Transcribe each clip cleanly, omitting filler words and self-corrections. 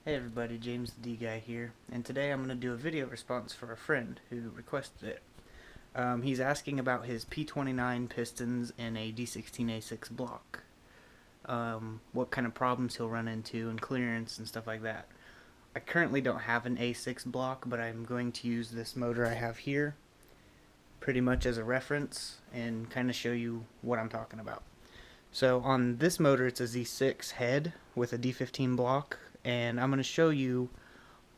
Hey everybody, James the D Guy here, and today I'm going to do a video response for a friend who requested it. He's asking about his P29 pistons in a D16A6 block. What kind of problems he'll run into and clearance and stuff like that. I currently don't have an A6 block, but I'm going to use this motor I have here pretty much as a reference and kind of show you what I'm talking about. So on this motor, it's a Z6 head with a D15 block, and I'm going to show you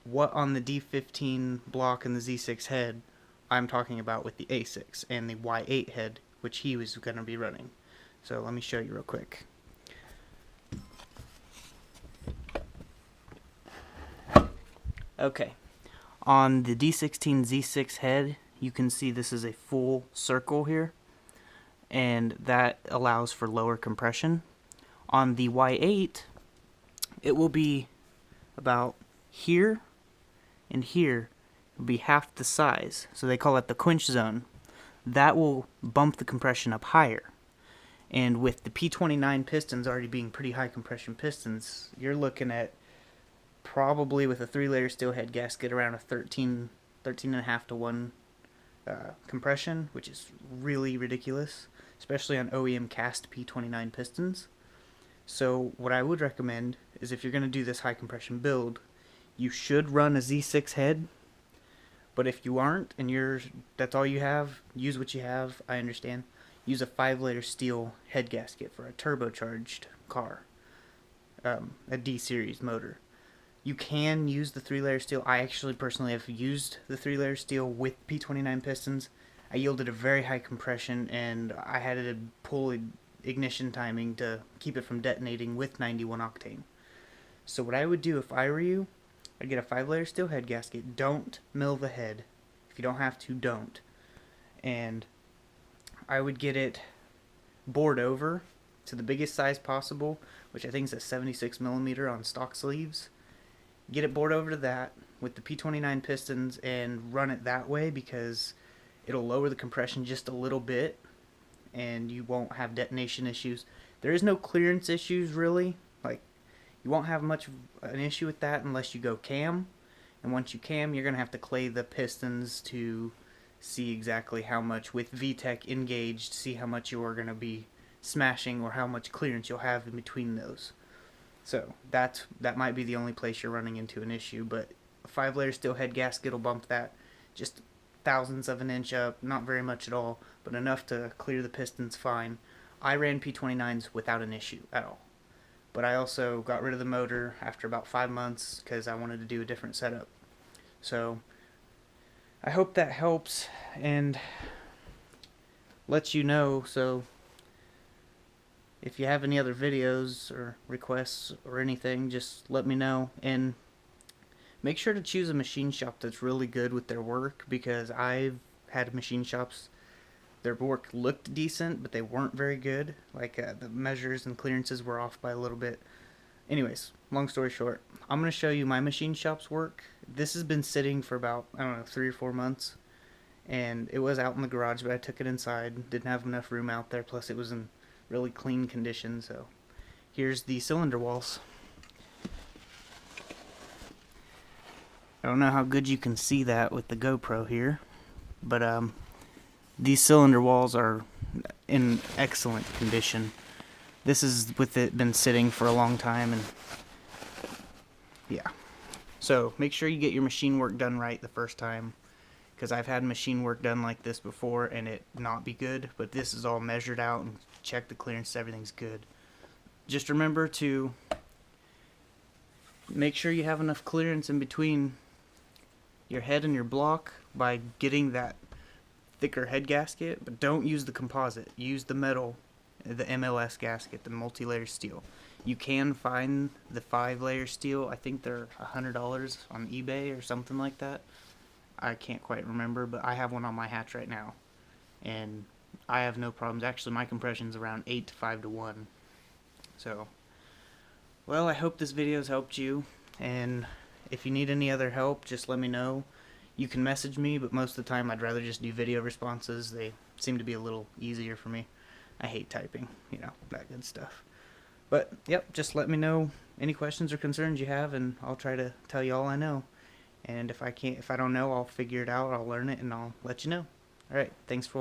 what on the D15 block and the Z6 head I'm talking about with the A6 and the Y8 head, which he was going to be running. So let me show you real quick. Okay, on the D16 Z6 head, you can see this is a full circle here, and that allows for lower compression. On the Y8, it will be about here and here. Will be half the size, so they call it the quench zone. That will bump the compression up higher. And with the P29 pistons already being pretty high compression pistons, you're looking at probably with a 3-layer steel head gasket around a 13 and a half to 1 compression, which is really ridiculous, especially on OEM cast P29 pistons. So what I would recommend is if you're going to do this high compression build, you should run a Z6 head. But if you aren't and that's all you have, use what you have. I understand. Use a 5-layer steel head gasket for a turbocharged car, a D series motor. You can use the 3-layer steel. I actually personally have used the 3-layer steel with P29 pistons. I yielded a very high compression, and I had to pull ignition timing to keep it from detonating with 91 octane. So what I would do if I were you, I'd get a 5-layer steel head gasket. Don't mill the head. If you don't have to, don't. And I would get it bored over to the biggest size possible, which I think is a 76 millimeter on stock sleeves. Get it bored over to that with the P29 pistons and run it that way, because it'll lower the compression just a little bit and you won't have detonation issues. There is no clearance issues really. Like, you won't have much of an issue with that unless you go cam. And once you cam, you're going to have to clay the pistons to see exactly how much, with VTEC engaged, see how much you are going to be smashing or how much clearance you'll have in between those. So that might be the only place you're running into an issue, but a 5-layer steel head gasket will bump that just thousandths of an inch up, not very much at all, but enough to clear the pistons fine. I ran P29s without an issue at all. But I also got rid of the motor after about 5 months because I wanted to do a different setup. So I hope that helps and lets you know. So if you have any other videos or requests or anything, just let me know. And make sure to choose a machine shop that's really good with their work, because I've had machine shops, their work looked decent, but they weren't very good. Like, the measures and clearances were off by a little bit. Anyways, long story short, I'm going to show you my machine shop's work. This has been sitting for about, I don't know, 3 or 4 months. And it was out in the garage, but I took it inside. Didn't have enough room out there, plus it was in really clean condition. So here's the cylinder walls. I don't know how good you can see that with the GoPro here, but these cylinder walls are in excellent condition. This is with it been sitting for a long time, and yeah. So make sure you get your machine work done right the first time, because I've had machine work done like this before and it not be good, but this is all measured out and check the clearance, everything's good. Just remember to make sure you have enough clearance in between your head and your block by getting that thicker head gasket, but don't use the composite. Use the metal, the MLS gasket, the multi-layer steel. You can find the 5-layer steel. I think they're $100 on eBay or something like that. I can't quite remember, but I have one on my hatch right now, and I have no problems. Actually, my compression's around 8 to 5 to 1. So, well, I hope this video's helped you, and if you need any other help, just let me know. You can message me, but most of the time I'd rather just do video responses. They seem to be a little easier for me. I hate typing, that good stuff. But yep, just let me know any questions or concerns you have, and I'll try to tell you all I know. And if I don't know, I'll figure it out. I'll learn it, and I'll let you know. All right, thanks for watching.